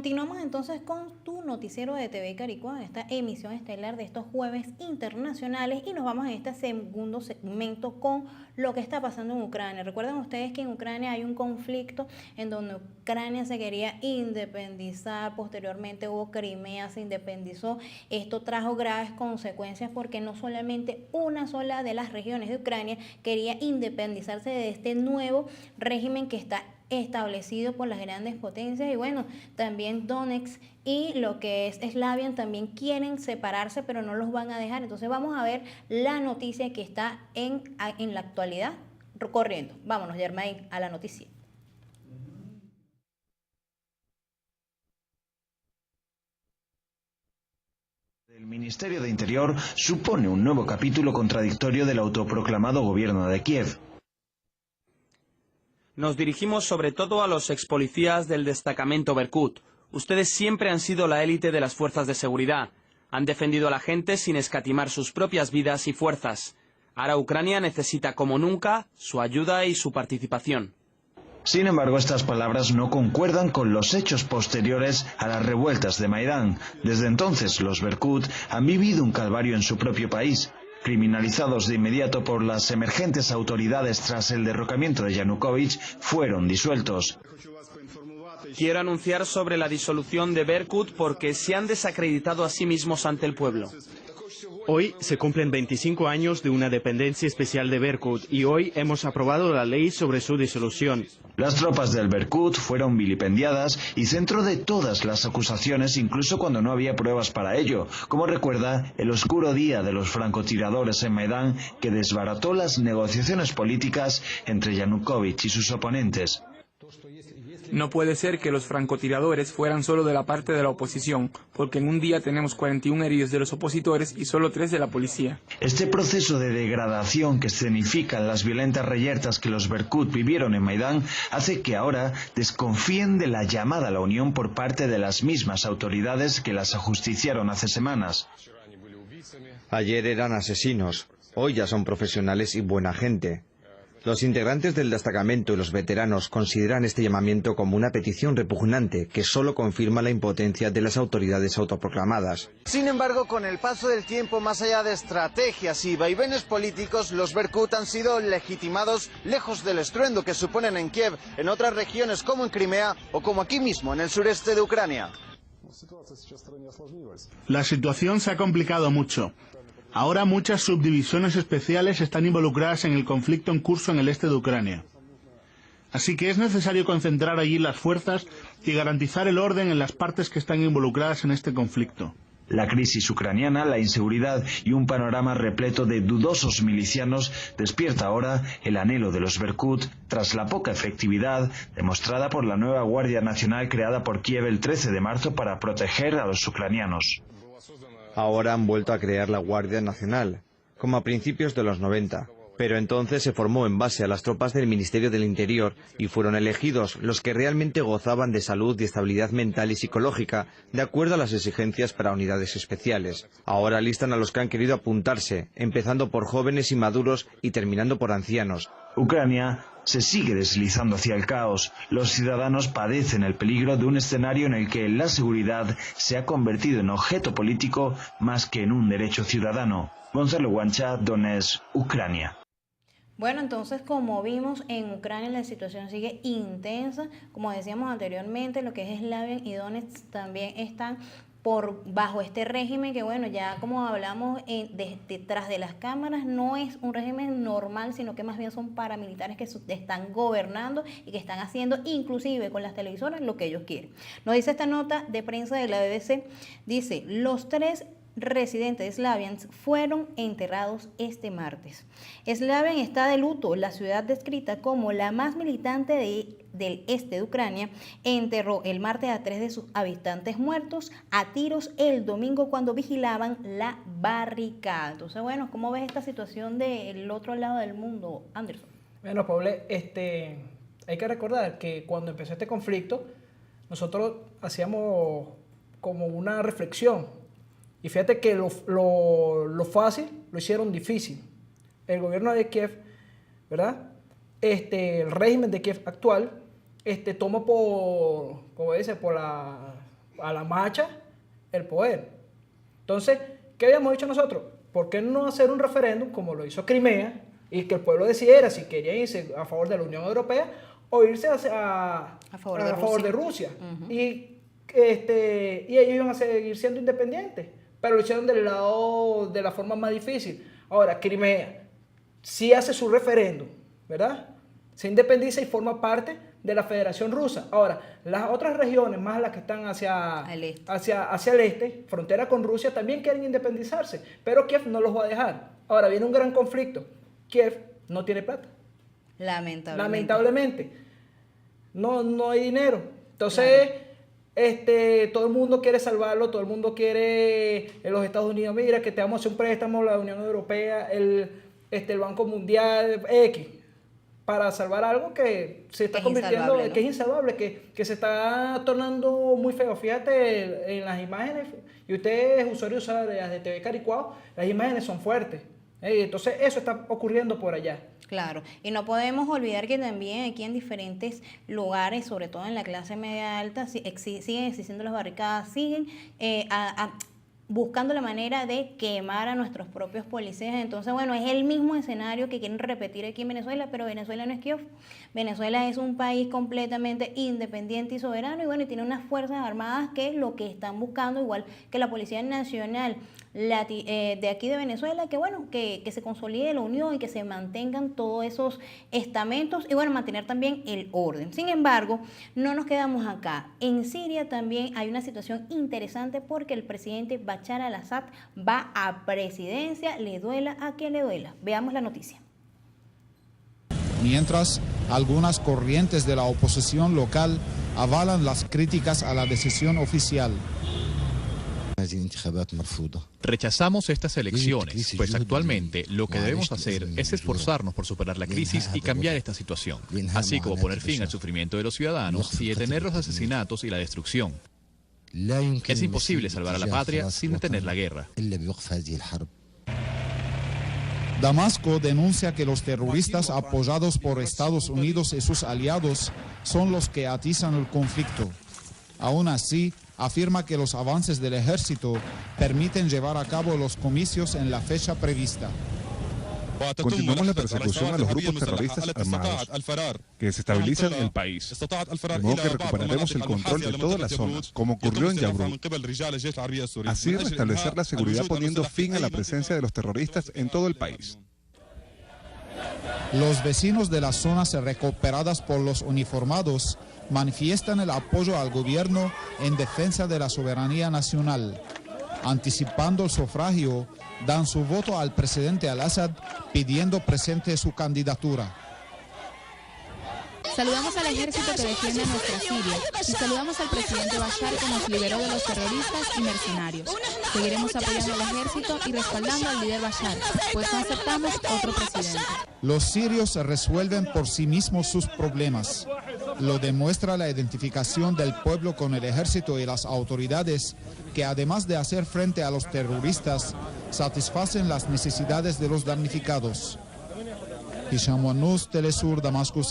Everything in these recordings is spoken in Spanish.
Continuamos entonces con tu noticiero de TV Caricua, esta emisión estelar de estos jueves internacionales, y nos vamos en este segundo segmento con lo que está pasando en Ucrania. Recuerden ustedes que en Ucrania hay un conflicto en donde Ucrania se quería independizar, posteriormente hubo Crimea, se independizó. Esto trajo graves consecuencias porque no solamente una sola de las regiones de Ucrania quería independizarse de este nuevo régimen que está establecido por las grandes potencias, y bueno, también Donetsk y lo que es Slavian también quieren separarse, pero no los van a dejar. Entonces vamos a ver la noticia que está en la actualidad corriendo. Vámonos, Germain, a la noticia. El Ministerio de Interior supone un nuevo capítulo contradictorio del autoproclamado gobierno de Kiev. Nos dirigimos sobre todo a los expolicías del destacamento Berkut. Ustedes siempre han sido la élite de las fuerzas de seguridad. Han defendido a la gente sin escatimar sus propias vidas y fuerzas. Ahora Ucrania necesita como nunca su ayuda y su participación. Sin embargo, estas palabras no concuerdan con los hechos posteriores a las revueltas de Maidán. Desde entonces, los Berkut han vivido un calvario en su propio país. Criminalizados de inmediato por las emergentes autoridades tras el derrocamiento de Yanukovych, fueron disueltos. Quiero anunciar sobre la disolución de Berkut porque se han desacreditado a sí mismos ante el pueblo. Hoy se cumplen 25 años de una dependencia especial de Berkut y hoy hemos aprobado la ley sobre su disolución. Las tropas del Berkut fueron vilipendiadas y centro de todas las acusaciones, incluso cuando no había pruebas para ello, como recuerda el oscuro día de los francotiradores en Maidán, que desbarató las negociaciones políticas entre Yanukovych y sus oponentes. No puede ser que los francotiradores fueran solo de la parte de la oposición, porque en un día tenemos 41 heridos de los opositores y solo 3 de la policía. Este proceso de degradación que escenifican las violentas reyertas que los Berkut vivieron en Maidán hace que ahora desconfíen de la llamada a la unión por parte de las mismas autoridades que las ajusticiaron hace semanas. Ayer eran asesinos, hoy ya son profesionales y buena gente. Los integrantes del destacamento y los veteranos consideran este llamamiento como una petición repugnante que solo confirma la impotencia de las autoridades autoproclamadas. Sin embargo, con el paso del tiempo, más allá de estrategias y vaivenes políticos, los Berkut han sido legitimados lejos del estruendo que suponen en Kiev, en otras regiones como en Crimea o como aquí mismo en el sureste de Ucrania. La situación se ha complicado mucho. Ahora muchas subdivisiones especiales están involucradas en el conflicto en curso en el este de Ucrania. Así que es necesario concentrar allí las fuerzas y garantizar el orden en las partes que están involucradas en este conflicto. La crisis ucraniana, la inseguridad y un panorama repleto de dudosos milicianos despierta ahora el anhelo de los Berkut tras la poca efectividad demostrada por la nueva Guardia Nacional creada por Kiev el 13 de marzo para proteger a los ucranianos. Ahora han vuelto a crear la Guardia Nacional, como a principios de los 90. Pero entonces se formó en base a las tropas del Ministerio del Interior y fueron elegidos los que realmente gozaban de salud y estabilidad mental y psicológica, de acuerdo a las exigencias para unidades especiales. Ahora listan a los que han querido apuntarse, empezando por jóvenes y maduros y terminando por ancianos. Ucrania se sigue deslizando hacia el caos. Los ciudadanos padecen el peligro de un escenario en el que la seguridad se ha convertido en objeto político más que en un derecho ciudadano. Gonzalo Guancha, Donetsk, Ucrania. Bueno, entonces, como vimos, en Ucrania la situación sigue intensa. Como decíamos anteriormente, lo que es Slavian y Donetsk también están bajo este régimen que, bueno, ya como hablamos detrás de las cámaras, no es un régimen normal, sino que más bien son paramilitares que están gobernando y que están haciendo, inclusive con las televisoras, lo que ellos quieren. Nos dice esta nota de prensa de la BBC, dice, los 3 residentes de Slavian fueron enterrados este martes. Slavian está de luto. La ciudad descrita como la más militante del este de Ucrania enterró el martes a 3 de sus habitantes muertos a tiros el domingo cuando vigilaban la barricada. Entonces, bueno, ¿cómo ves esta situación del otro lado del mundo, Anderson? Bueno, Pablo, hay que recordar que cuando empezó este conflicto, nosotros hacíamos como una reflexión. Y fíjate que lo fácil lo hicieron difícil. El gobierno de Kiev, ¿verdad? El régimen de Kiev actual toma por a la marcha el poder. Entonces, ¿qué habíamos dicho nosotros? ¿Por qué no hacer un referéndum como lo hizo Crimea y que el pueblo decidiera si quería irse a favor de la Unión Europea o irse a favor de Rusia? Y ellos iban a seguir siendo independientes, pero lo hicieron del lado de la forma más difícil. Ahora, Crimea sí hace su referéndum, ¿verdad? Se independiza y forma parte de la Federación Rusa. Ahora, las otras regiones, más las que están hacia el este, frontera con Rusia, también quieren independizarse, pero Kiev no los va a dejar. Ahora, viene un gran conflicto. Kiev no tiene plata. Lamentablemente. No hay dinero. Entonces, todo el mundo quiere salvarlo, todo el mundo quiere en los Estados Unidos, mira, que te vamos a hacer un préstamo, la Unión Europea, el Banco Mundial, X, para salvar algo que se está convirtiendo, ¿no? Que es insalvable, que se está tornando muy feo. Fíjate en las imágenes, y usted es usuario de TV Caricuao, las imágenes son fuertes. Entonces eso está ocurriendo por allá. Claro, y no podemos olvidar que también aquí en diferentes lugares, sobre todo en la clase media alta, siguen existiendo las barricadas, siguen buscando la manera de quemar a nuestros propios policías. Entonces, bueno, es el mismo escenario que quieren repetir aquí en Venezuela, pero Venezuela no es Kiev. Venezuela es un país completamente independiente y soberano, y bueno, y tiene unas fuerzas armadas que es lo que están buscando, igual que la Policía Nacional de aquí de Venezuela, que bueno, que se consolide la unión y que se mantengan todos esos estamentos y bueno, mantener también el orden. Sin embargo, no nos quedamos acá. En Siria también hay una situación interesante porque el presidente Bashar al-Assad va a presidencia, le duela a quien le duela. Veamos la noticia. Mientras, algunas corrientes de la oposición local avalan las críticas a la decisión oficial. Rechazamos estas elecciones, pues actualmente lo que debemos hacer es esforzarnos por superar la crisis y cambiar esta situación, así como poner fin al sufrimiento de los ciudadanos y detener los asesinatos y la destrucción. Es imposible salvar a la patria sin detener la guerra. Damasco denuncia que los terroristas apoyados por Estados Unidos y sus aliados son los que atizan el conflicto. Aún así, afirma que los avances del ejército permiten llevar a cabo los comicios en la fecha prevista. Continuamos la persecución a los grupos terroristas armados que desestabilizan el país, de modo que recuperaremos el control de toda la zona, como ocurrió en Yabrú. Así restablecer la seguridad poniendo fin a la presencia de los terroristas en todo el país. Los vecinos de las zonas recuperadas por los uniformados manifiestan el apoyo al gobierno en defensa de la soberanía nacional. Anticipando el sufragio, dan su voto al presidente al-Assad pidiendo presente su candidatura. Saludamos al ejército que defiende nuestra Siria y saludamos al presidente Bashar que nos liberó de los terroristas y mercenarios. Seguiremos apoyando al ejército y respaldando al líder Bashar, pues no aceptamos otro presidente. Los sirios resuelven por sí mismos sus problemas. Lo demuestra la identificación del pueblo con el ejército y las autoridades, que además de hacer frente a los terroristas, satisfacen las necesidades de los damnificados. Hisham Wanous, Telesur, Damasco.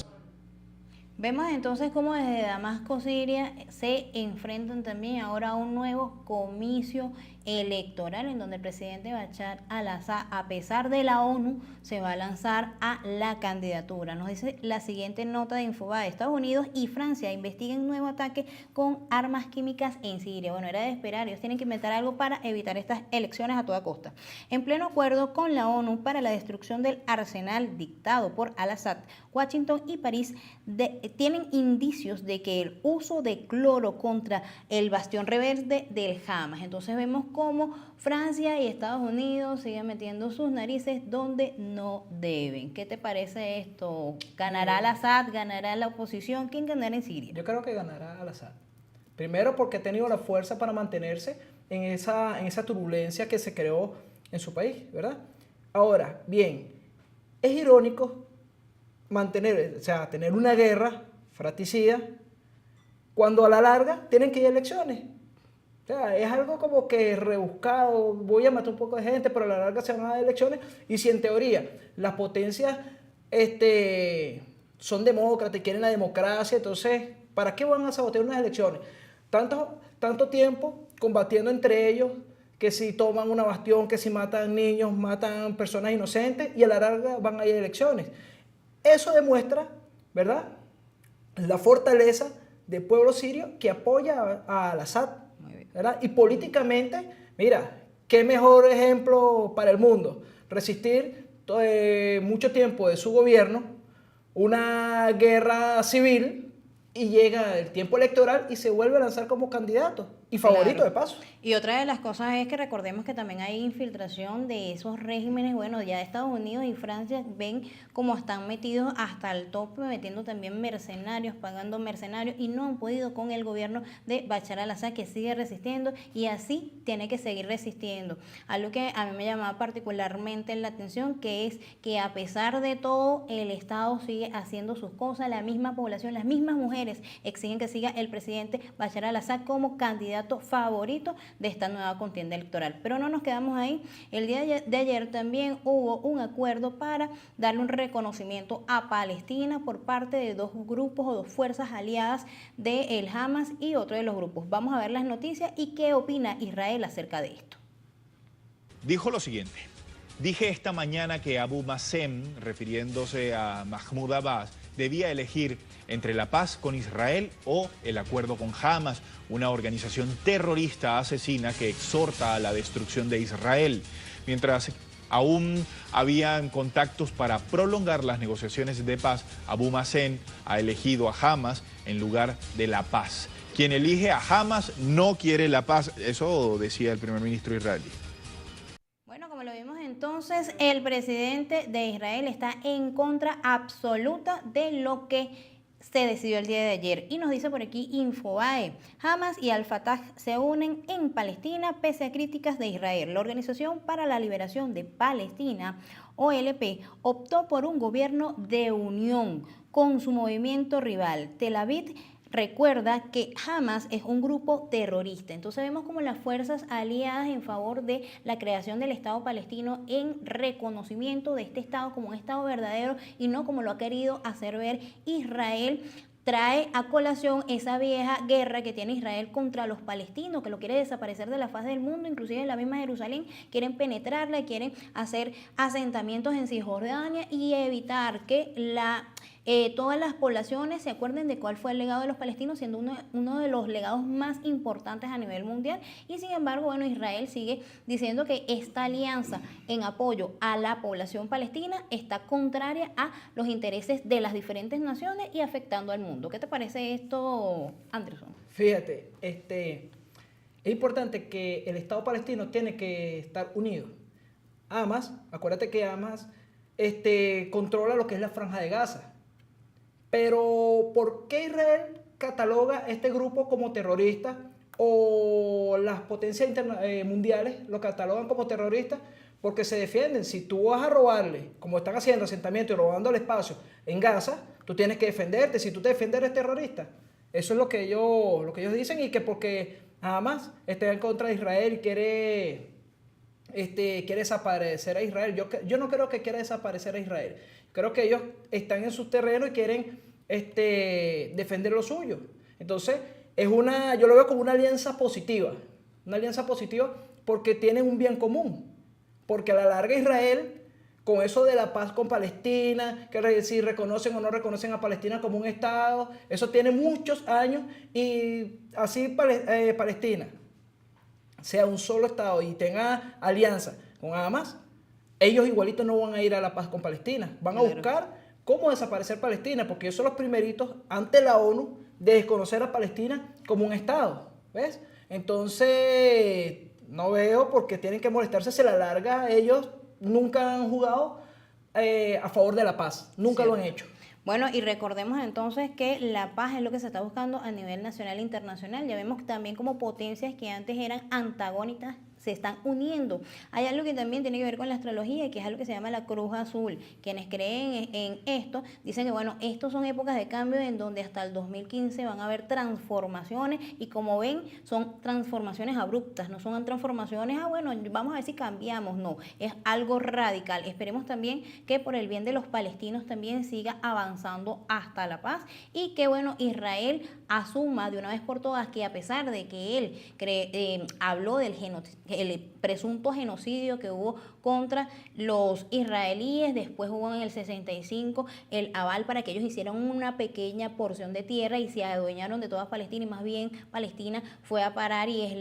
Vemos entonces cómo desde Damasco, Siria, se enfrentan también ahora a un nuevo comicio electoral en donde el presidente Bashar al-Assad, a pesar de la ONU, se va a lanzar a la candidatura. Nos dice la siguiente nota de Infobae: Estados Unidos y Francia investigan nuevo ataque con armas químicas en Siria. Bueno, era de esperar, ellos tienen que inventar algo para evitar estas elecciones a toda costa. En pleno acuerdo con la ONU para la destrucción del arsenal dictado por al-Assad, Washington y París tienen indicios de que el uso de cloro contra el bastión rebelde del Hamas. Entonces vemos cómo Francia y Estados Unidos siguen metiendo sus narices donde no deben. ¿Qué te parece esto? ¿Ganará al-Assad? ¿Ganará la oposición? ¿Quién ganará en Siria? Yo creo que ganará al-Assad. Primero porque ha tenido la fuerza para mantenerse en esa turbulencia que se creó en su país, ¿verdad? Ahora, bien, es irónico tener una guerra fratricida cuando a la larga tienen que ir a elecciones. O sea, es algo como que rebuscado, voy a matar un poco de gente, pero a la larga se van a dar elecciones. Y si en teoría las potencias son demócratas y quieren la democracia, entonces, ¿para qué van a sabotear unas elecciones? tanto tiempo combatiendo entre ellos, que si toman una bastión, que si matan niños, matan personas inocentes y a la larga van a ir a elecciones. Eso demuestra, ¿verdad?, la fortaleza del pueblo sirio que apoya a Al-Assad, ¿verdad? Y políticamente, mira, qué mejor ejemplo para el mundo, resistir mucho tiempo de su gobierno, una guerra civil, y llega el tiempo electoral y se vuelve a lanzar como candidato y favorito, claro, de paso. Y otra de las cosas es que recordemos que también hay infiltración de esos regímenes, bueno, ya Estados Unidos y Francia ven cómo están metidos hasta el tope, metiendo también mercenarios, pagando mercenarios, y no han podido con el gobierno de Bashar al-Assad, que sigue resistiendo y así tiene que seguir resistiendo. Algo que a mí me llamaba particularmente la atención, que es que a pesar de todo, el Estado sigue haciendo sus cosas, la misma población, las mismas mujeres exigen que siga el presidente Bashar al-Assad como candidato favorito de esta nueva contienda electoral. Pero no nos quedamos ahí. El día de ayer también hubo un acuerdo para darle un reconocimiento a Palestina por parte de dos grupos o dos fuerzas aliadas de el Hamas y otro de los grupos. Vamos a ver las noticias y qué opina Israel acerca de esto. Dijo lo siguiente: dije esta mañana que Abu Mazen, refiriéndose a Mahmoud Abbas, debía elegir entre la paz con Israel o el acuerdo con Hamas, una organización terrorista asesina que exhorta a la destrucción de Israel. Mientras aún habían contactos para prolongar las negociaciones de paz, Abu Mazen ha elegido a Hamas en lugar de la paz. Quien elige a Hamas no quiere la paz, eso decía el primer ministro israelí. Bueno, como lo vimos entonces, el presidente de Israel está en contra absoluta de lo que se decidió el día de ayer. Y nos dice por aquí Infobae: Hamas y Al-Fatah se unen en Palestina pese a críticas de Israel. La Organización para la Liberación de Palestina, OLP, optó por un gobierno de unión con su movimiento rival. Tel Aviv recuerda que Hamas es un grupo terrorista. Entonces vemos como las fuerzas aliadas en favor de la creación del Estado palestino, en reconocimiento de este Estado como un Estado verdadero y no como lo ha querido hacer ver Israel, trae a colación esa vieja guerra que tiene Israel contra los palestinos, que lo quiere desaparecer de la faz del mundo. Inclusive en la misma Jerusalén quieren penetrarla, quieren hacer asentamientos en Cisjordania y evitar que todas las poblaciones se acuerden de cuál fue el legado de los palestinos, siendo uno de los legados más importantes a nivel mundial. Y sin embargo, bueno, Israel sigue diciendo que esta alianza en apoyo a la población palestina está contraria a los intereses de las diferentes naciones y afectando al mundo. ¿Qué te parece esto, Anderson? Fíjate, es importante que el Estado palestino tiene que estar unido. Hamas, acuérdate que Hamas controla lo que es la Franja de Gaza. Pero ¿por qué Israel cataloga este grupo como terrorista, o las potencias mundiales lo catalogan como terrorista? Porque se defienden. Si tú vas a robarle, como están haciendo asentamientos y robando el espacio en Gaza, tú tienes que defenderte. Si tú te defiendes, eres terrorista. Eso es lo que ellos dicen, y que porque Hamas está en contra de Israel y quiere desaparecer a Israel. Yo no creo que quiera desaparecer a Israel. Creo que ellos están en sus terrenos y quieren defender lo suyo. Entonces, yo lo veo como una alianza positiva. Una alianza positiva porque tienen un bien común. Porque a la larga Israel, con eso de la paz con Palestina, que si reconocen o no reconocen a Palestina como un Estado, eso tiene muchos años, y así Palestina sea un solo Estado y tenga alianza con Hamas, ellos igualitos no van a ir a la paz con Palestina. Van a buscar cómo desaparecer Palestina, porque ellos son los primeritos ante la ONU de desconocer a Palestina como un Estado. ¿Ves? Entonces, no veo por qué tienen que molestarse. Se la larga, ellos nunca han jugado a favor de la paz. Nunca lo han hecho. Bueno, y recordemos entonces que la paz es lo que se está buscando a nivel nacional e internacional. Ya vemos también como potencias que antes eran antagónicas se están uniendo. Hay algo que también tiene que ver con la astrología, que es algo que se llama la Cruz Azul. Quienes creen en esto dicen que bueno, estos son épocas de cambio en donde hasta el 2015 van a haber transformaciones, y como ven, son transformaciones abruptas, no son transformaciones, bueno, vamos a ver si cambiamos, no, es algo radical. Esperemos también que por el bien de los palestinos también siga avanzando hasta la paz, y que bueno, Israel asuma de una vez por todas que a pesar de que él habló del el presunto genocidio que hubo contra los israelíes, después hubo en el 65 el aval para que ellos hicieran una pequeña porción de tierra y se adueñaron de toda Palestina, y más bien Palestina fue a parar y es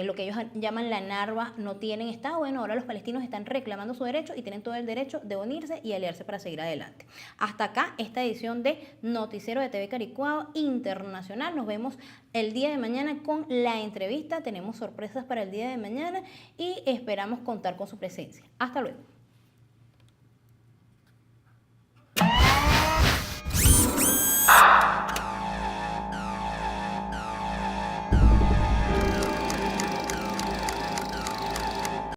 lo que ellos llaman la Narva, no tienen Estado. Bueno, ahora los palestinos están reclamando su derecho y tienen todo el derecho de unirse y aliarse para seguir adelante. Hasta acá esta edición de Noticiero de TV Caricuao Internacional. Nos vemos el día de mañana con la entrevista. Tenemos sorpresas para el día de mañana y esperamos contar con su presencia. Hasta luego.